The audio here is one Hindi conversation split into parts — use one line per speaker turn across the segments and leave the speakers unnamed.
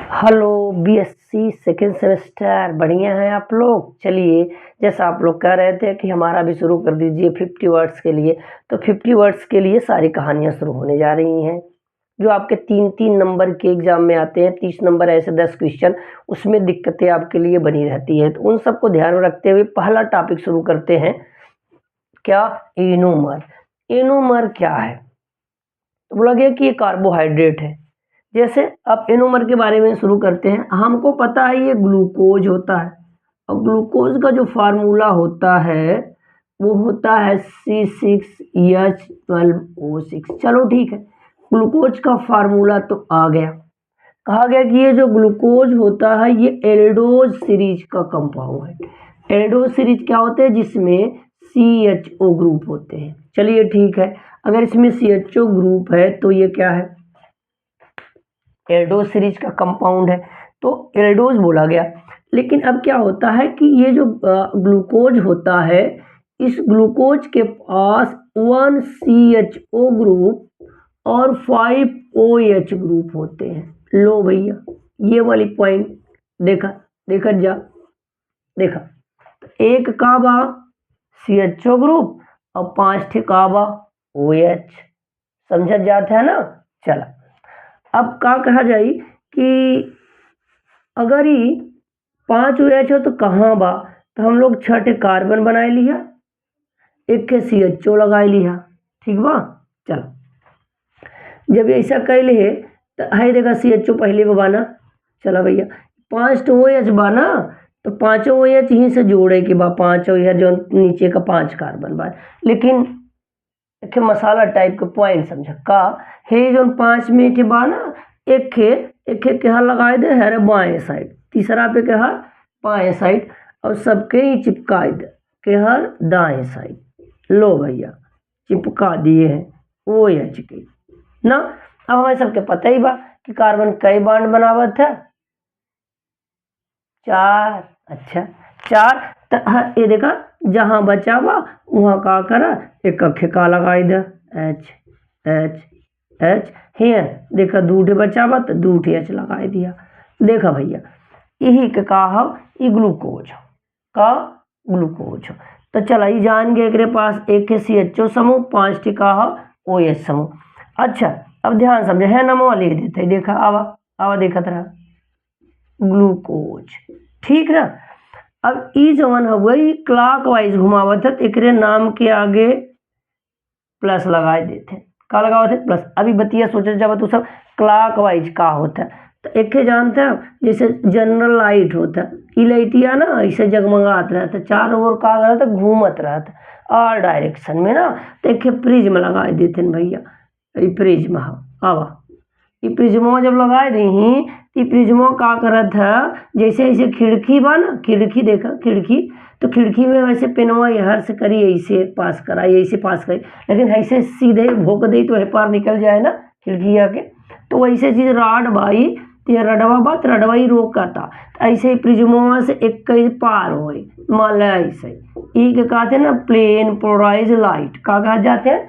हेलो बीएससी सेकेंड सेमेस्टर, बढ़िया हैं आप लोग। चलिए, जैसा आप लोग कह रहे थे कि हमारा भी शुरू कर दीजिए 50 वर्ड्स के लिए। तो 50 वर्ड्स के लिए सारी कहानियाँ शुरू होने जा रही हैं जो आपके 3-3 नंबर के एग्जाम में आते हैं। 30 नंबर ऐसे 10 क्वेश्चन, उसमें दिक्कतें आपके लिए बनी रहती हैं। तो उन सबको ध्यान में रखते हुए पहला टॉपिक शुरू करते हैं। क्या? एनोमर। एनोमर क्या है? तो बोला गया कि ये कार्बोहाइड्रेट है। जैसे अब एनोमर के बारे में शुरू करते हैं। हमको पता है ये ग्लूकोज होता है, और ग्लूकोज का जो फार्मूला होता है वो होता है C6H12O6। चलो ठीक है, ग्लूकोज का फार्मूला तो आ गया। कहा गया कि ये जो ग्लूकोज होता है ये एल्डोज सीरीज का कंपाउंड है। एल्डोज सीरीज क्या होते हैं? जिसमें CHO ग्रुप होते हैं। चलिए ठीक है, अगर इसमें CHO ग्रुप है तो ये क्या है? एल्डोज सीरीज का कंपाउंड है, तो एल्डोज बोला गया। लेकिन अब क्या होता है कि ये जो ग्लूकोज होता है, इस ग्लूकोज के पास 1 CHO ग्रुप और 5 OH ग्रुप होते हैं। लो भैया, ये वाली पॉइंट देखा देखा जा देखा। तो एक का बा CHO ग्रुप और 5 ठे का बा OH। समझा जाता है ना? चला, अब का कहा जाई कि अगर ही 5 OH हो तो कहाँ बा? तो हम लोग 6 कार्बन बनाए लिया, एक के CHO लगाए लिया। ठीक बा? चलो, जब ऐसा कैले है तो है देखा CHO पहले बाना। चला भैया, 5 OH बा ना, तो 5 OH ही से जोड़े के बा। 5 OH जो नीचे का 5 कार्बन बा। लेकिन एक मसाला टाइप के पॉइंट समझ का हे जो 5 में के बा ना, एक के हर लगाए दे हर बाएं साइड, तीसरा पे के हर बाएं साइड, और सबके ही चिपकाए दे के हर दाएं साइड। लो भैया, चिपका दिए हैं OH के ना। अब हमें सबके पता ही बा कि कार्बन कई बॉन्ड बनावत है? 4। अच्छा, 4। ये देखा, जहाँ बचा बा वहाँ का करा, एक अखे का लगाई दे H H H। हियर देखा 2 ठे बचा बा तो 2 ठे H लगाई दिया। देखा भैया, यही के का हो, ये ग्लूकोज का ग्लूकोज। तो चला, ये जान गए एकरे पास एक के CHO समूह, 5 ठे का हो OH समूह। अच्छा, अब ध्यान समझे है, नमवा लिख देते। देखा आवा आवा, देखत रहा ग्लूकोज। ठीक ना? अब ई जवन हुआ क्लॉक वाइज घुमावत है, एकरे नाम के आगे प्लस लगाए देते। का लगावत है? प्लस। अभी बतिया सोचे जब तो सब क्लॉक वाइज का होता है। तो एक जानते हैं, जैसे जनरल लाइट होता है, ई लाइटिया ना ऐसे जगमगात रहता है, चारों ओर का रहता है, घूमत रहता है ऑल डायरेक्शन में ना। तो एक प्रिज्म लगाए देते भैया। ई प्रिज्म आवा, ई प्रिज्मो जब लगाए रही, ई प्रिज्मो का करत है, जैसे ऐसे खिड़की बा ना, खिड़की देखा खिड़की, तो खिड़की में वैसे पेनवा यहर से करी, ऐसे पास कराई, ऐसे पास करी। लेकिन ऐसे सीधे भोक दे तो पार निकल जाए ना खिड़की आके। तो वैसे चीज राड भाई, ये रडवा बात रडवा ही रोकता। ऐसे ही प्रिज्मोवा से एक कई पार हो, मान लो ऐसे ई के कहते ना प्लेन पोलराइज लाइट। का कहा जाते हैं?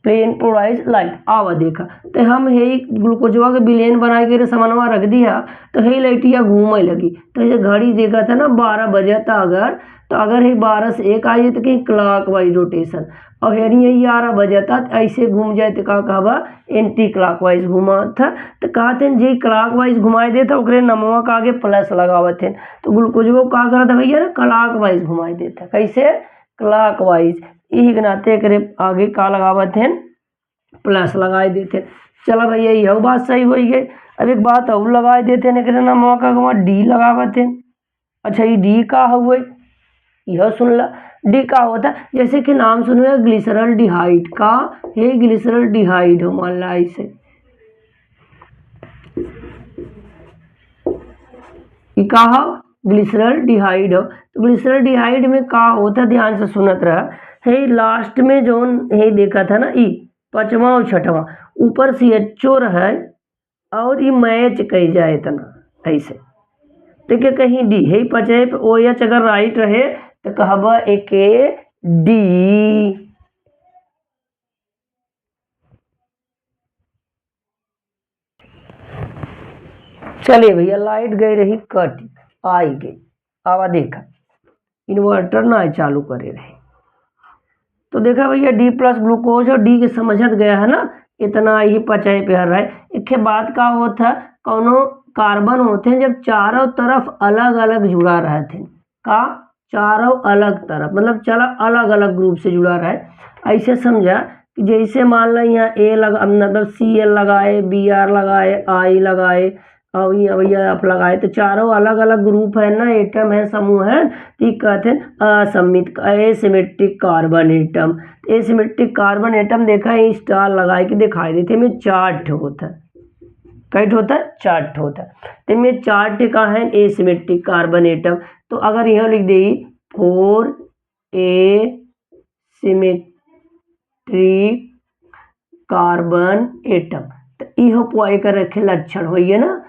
Plane polarise light. आवा देखा, तो हम हे ग्लूकोजवा के बिलेन बनाए के सामानवा रख दिया, तो हे लाइटिया घूमे लगी। तो ऐसे घड़ी देखा था ना 12 बजे था, अगर तो अगर हे 12 से 1 आई तो कहीं क्लॉक वाइज रोटेशन, और यानी यही 11 बजे था तो ऐसे घूम जाए तो का कहबा एंटी क्लॉक वाइज घुमा था। तो कहते हैं जी क्लॉक वाइज घुमाए देता, ओकरे नमवा का आगे प्लस लगावत है। तो ग्लूकोजवा का करत है भैया ना, क्लॉक वाइज घुमाए देता। कैसे? Clock wise. यही के नाते करे आगे का लगावत है, प्लस लगाए देते। चलो भैया, यह बात सही हो गई। अब एक बात और लगाए देते हैं, एकरे नमवा का डी लगावत है। अच्छा, ये डी का हुए, यह सुन ला। डी का होता है, जैसे कि नाम सुनो ग्लिसरल डिहाइड का, ये ग्लिसरल डिहाइड हो, मान ला ऐसे ये का हो, ग्लिसरल डिहाइड हो। तो ग्लिसरल डिहाइड में का होता, ध्यान से सुनत रहा है। लास्ट में जो है देखा था ना, ई 5वां और 6वां ऊपर CHO है, और ये मैच कही जाए तना ऐसे। देखिए कहीं डी है, 5 पे OH अगर राइट रहे तो कहबा एक डी। चलिए भैया लाइट गई रही कट आई गई। आवा देखा इन्वर्टर ना चालू करे रहे तो देखा भैया डी प्लस ग्लूकोज और डी के समझत गया है ना, इतना ही पचाए पे हर रहा है। एक बात का होता कौनो कार्बन होते हैं जब चारों तरफ अलग अलग जुड़ा रहते हैं का, चारों अलग तरफ मतलब चला अलग अलग ग्रुप से जुड़ा रहे। ऐसे समझा कि जैसे मान लो यहाँ ए लगा मतलब सी एल लगाए, बी आर लगाए, आई लगाए और यहाँ भैया आप लगाए तो चारों अलग अलग ग्रुप है ना, एटम है, समूह है, तो कहते हैं असमित asymmetric carbon atom. Asymmetric carbon atom देखा है स्टार लगाए के दिखाई देते में चार्ट होता है, कैट होता है चार्ट होता है। तो में चार्ट का है एसिमेट्रिक कार्बन एटम। तो अगर यह लिख दे 4 एसिमेट्रिक कार्बन एटम तो यह पॉय कर रखे लक्षण होइए ना।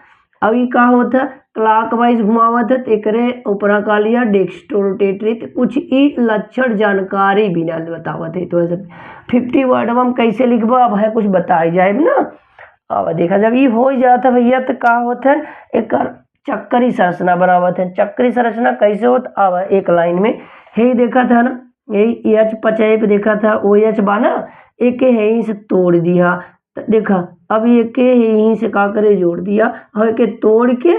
अब ये का होता है क्लॉकवाइज घुमावत है तो एकरे ऊपरा का लिया डेस्क रोटेटरी तो कुछ ही लक्षण जानकारी बिना बतावत है। तो 50 वर्ड में हम कैसे लिखबो अब है कुछ बताई जाए ना। अब देखा जब ये हो जाता भैया तो का होता है एक चक्करी संरचना बनावत है। चक्करी संरचना कैसे होता अब एक लाइन में है देखा था ना, यही एच पचाए पे देखा था ओ एच बाना एक है यहीं से तोड़ दिया तो देखा अब ये के यहीं से का करे जोड़ दिया और के तोड़ के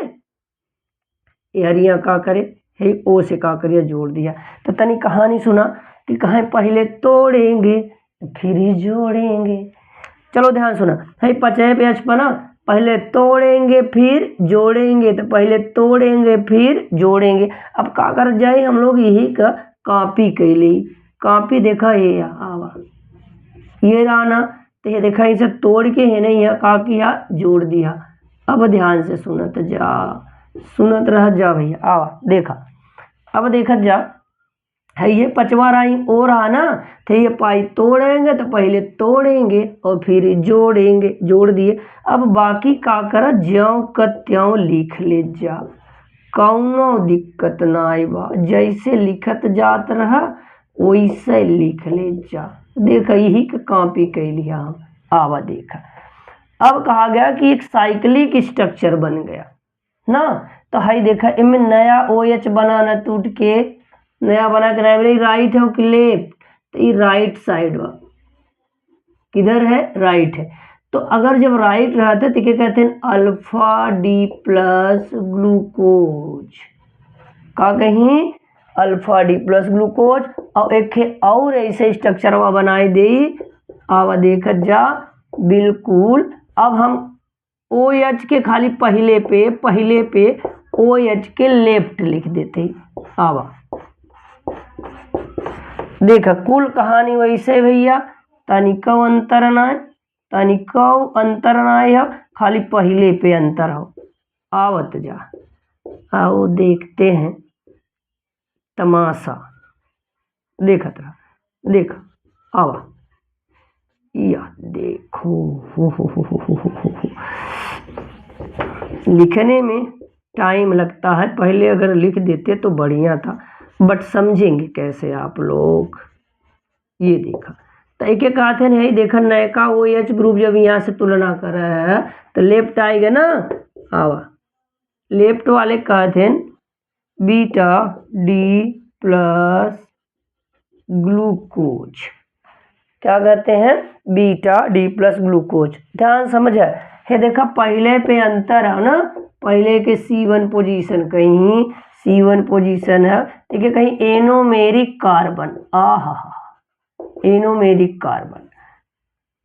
यार यहाँ का करे है ओ से का करे जोड़ दिया। तो तनी कहानी सुना कि कहाँ पहले तोड़ेंगे फिर ही जोड़ेंगे। चलो ध्यान सुना है पचाए पे एच पना पहले तोड़ेंगे फिर जोड़ेंगे तो पहले तोड़ेंगे फिर जोड़ेंगे। अब का कर जाए हम लोग यही का कॉपी कैली, कॉपी देखा ये आवा ये रहा तो ये देखा इसे तोड़ के है ना यहाँ का किया जोड़ दिया। अब ध्यान से सुनत जा, सुनत रह जा भैया आवा देखा। अब देखत जा है ये पचवा राई और रहा ना तो ये पाई तोड़ेंगे तो पहले तोड़ेंगे और फिर जोड़ेंगे, जोड़ दिए। अब बाकी का कर ज्यों का त्यों लिख ले जा, कौनो दिक्कत ना आई बा, जैसे लिखत जात रहा वैसे लिख ले जा। देखा यही का कॉपी कर लिया हम। आवा देखा अब कहा गया कि एक साइक्लिक स्ट्रक्चर बन गया ना। तो हाई देखा इनमें नया ओ एच बना ना टूट के नया बना के मेरी राइट है कि लेफ्ट, तो ये राइट साइड बा, किधर है राइट है। तो अगर जब राइट रहता तो क्या कहते हैं अल्फा डी प्लस ग्लूकोज का कहीं अल्फा डी प्लस ग्लूकोज और एक और ऐसे स्ट्रक्चर बनाई दे। आवा देखत जा बिल्कुल। अब हम ओ एच के खाली पहले पे ओ एच के लेफ्ट लिख देते। आवा देखा कुल कहानी वैसे भैया तनिको अंतर ना, तनिको अंतर ना है खाली पहले पे अंतर हो। आवत जा आओ देखते हैं तमाशा, देखत रहा देखा आवा या देखो लिखने में टाइम लगता है, पहले अगर लिख देते तो बढ़िया था बट समझेंगे कैसे आप लोग। ये देखा तो एक एक आते हैं देखा नयका ओ एच ग्रुप जब यहाँ से तुलना कर रहा है तो लेफ्ट आएगा ना। आवा लेफ्ट वाले कहते हैं बीटा डी प्लस ग्लूकोज, क्या कहते हैं बीटा डी प्लस ग्लूकोज। ध्यान समझ है देखा पहले पे अंतर है ना, पहले के C1 पोजीशन कहीं C1 पोजीशन है देखिए कहीं एनोमेरिक कार्बन, आहा एनोमेरिक कार्बन।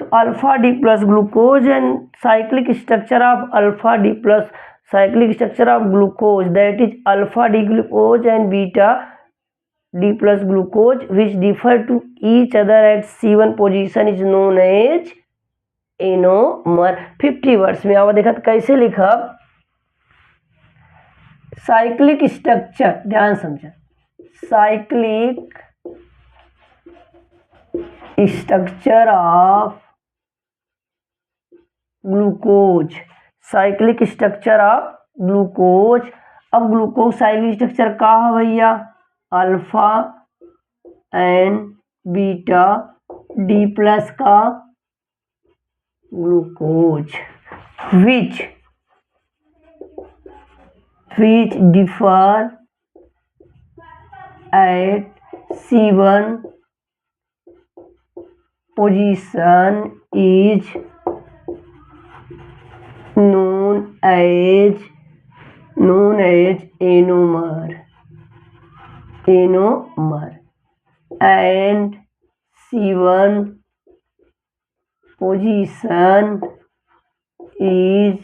तो alpha D plus glucose and cyclic structure of alpha D plus cyclic structure of glucose that is alpha D glucose and beta D plus glucose which differ to each other at C1 position is known as enomer। 50 words में आवा देखा कैसे लिखा साइक्लिक स्ट्रक्चर, ध्यान समझा cyclic structure of glucose, cyclic structure of glucose. अब ग्लूकोज साइक्लिक स्ट्रक्चर का है भैया alpha and beta D plus का glucose which which differ at C1 position is known as enomer, and C1 position is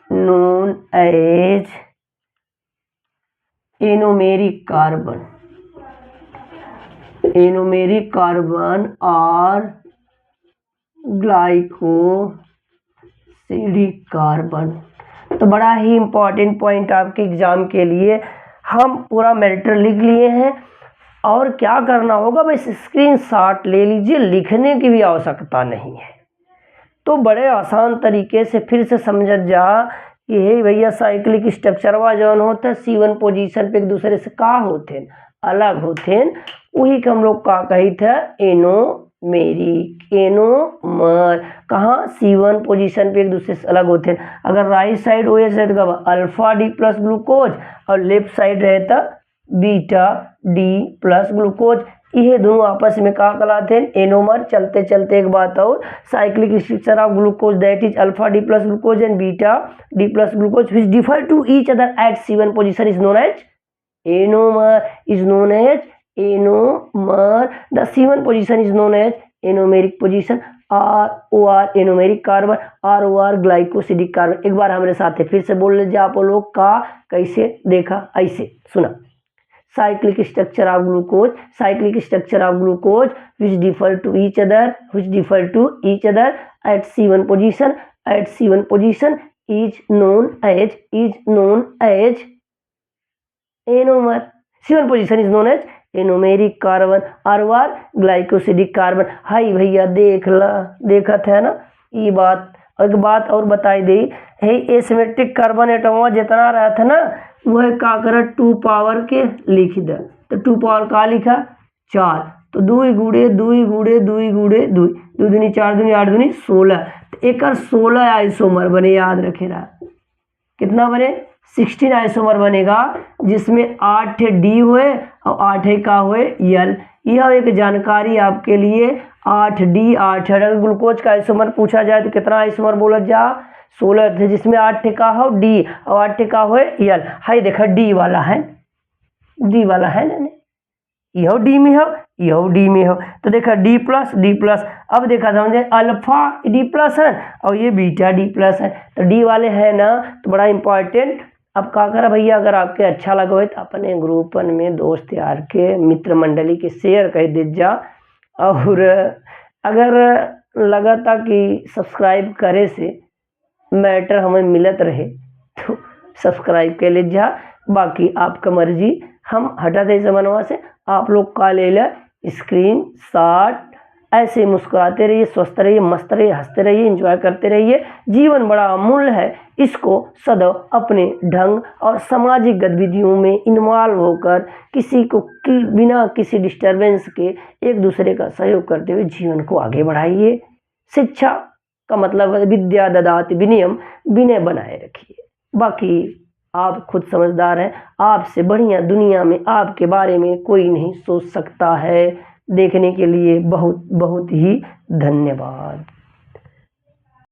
known as anomeric carbon, or glycosidic carbon. तो बड़ा ही इम्पॉर्टेंट पॉइंट आपके एग्जाम के लिए हम पूरा मैटर लिख लिए हैं। और क्या करना होगा, बस स्क्रीनशॉट ले लीजिए, लिखने की भी आवश्यकता नहीं है। तो बड़े आसान तरीके से फिर से समझ जा कि हे भैया साइक्लिक स्ट्रक्चरवा जौन होता है C1 पोजीशन पे एक दूसरे से का होते अलग होते, वही के हम लोग का कही थे एनोमर। कहाँ C1 पोजीशन पे एक दूसरे से अलग होते हैं। अगर राइट साइड OH रहता तो अल्फा डी प्लस ग्लूकोज और लेफ्ट साइड रहता बीटा डी प्लस ग्लूकोज। ये दोनों आपस में का कहलाते हैं एनोमर। चलते चलते एक बात और, cyclic structure of glucose that is alpha D plus glucose and beta D plus glucose which differ to each other at C1 position is known as enomer, the C1 position is known as anomeric position, ROR anomeric carbon, ROR glycosidic carbon. एक बार हमारे साथ है, फिर से बोल लीजिए आप लोग का कैसे देखा, ऐसे सुना। Cyclic structure of glucose which differ to each other at C1 position is known as enomer। C1 position is known as anomeric carbon, ROR glycosidic carbon. High भैया देखा था ना ये बात। एक बात और बताई दी है, एसिमेट्रिक कार्बन एटम जितना रहा था ना वह का कर 2 पावर के लिख दे। तो 2 पावर का लिखा 4, तो 2 गुड़े 2 दूनी 4 दूनी 8 दूनी 16। तो एक 16 आइसोमर बने, याद रखे रहा। कितना बने 16 आइसोमर बनेगा, जिसमें 8 डी हुए और 8 का हुए यल। यह एक जानकारी आपके लिए। 8 डी 8 अगर ग्लूकोज का आइसोमर पूछा जाए तो कितना आइसोमर बोला जा 16 थे, जिसमें 8 का हो डी और 8 का हुए यल। हाई देखा डी वाला है ना, यह डी में हो, तो देखा डी प्लस। अब देखा समझे अल्फा डी प्लस है और ये बीटा डी प्लस है, तो डी वाले है ना, तो बड़ा इंपॉर्टेंट। अब का करा भैया, अगर आपके अच्छा लगा हो तो अपने ग्रुपन में दोस्त यार के मित्र मंडली के शेयर कर दीजिए। और अगर लगा था कि सब्सक्राइब करे से मैटर हमें मिलत रहे तो सब्सक्राइब कर लीजिए। बाकी आपका मर्जी, हम हटा दे जमानवा से। आप लोग का ले ले स्क्रीनशॉट। ऐसे मुस्कुराते रहिए, स्वस्थ रहिए, मस्त रहिए, हंसते रहिए, एंजॉय करते रहिए। जीवन बड़ा अमूल्य है, इसको सदैव अपने ढंग और सामाजिक गतिविधियों में इन्वॉल्व होकर किसी को बिना किसी डिस्टरबेंस के एक दूसरे का सहयोग करते हुए जीवन को आगे बढ़ाइए। शिक्षा का मतलब है विद्या ददाति विनयम, विनय बनाए रखिए। बाकी आप खुद समझदार हैं, आपसे बढ़िया दुनिया में आपके बारे में कोई नहीं सोच सकता है। देखने के लिए बहुत बहुत ही धन्यवाद।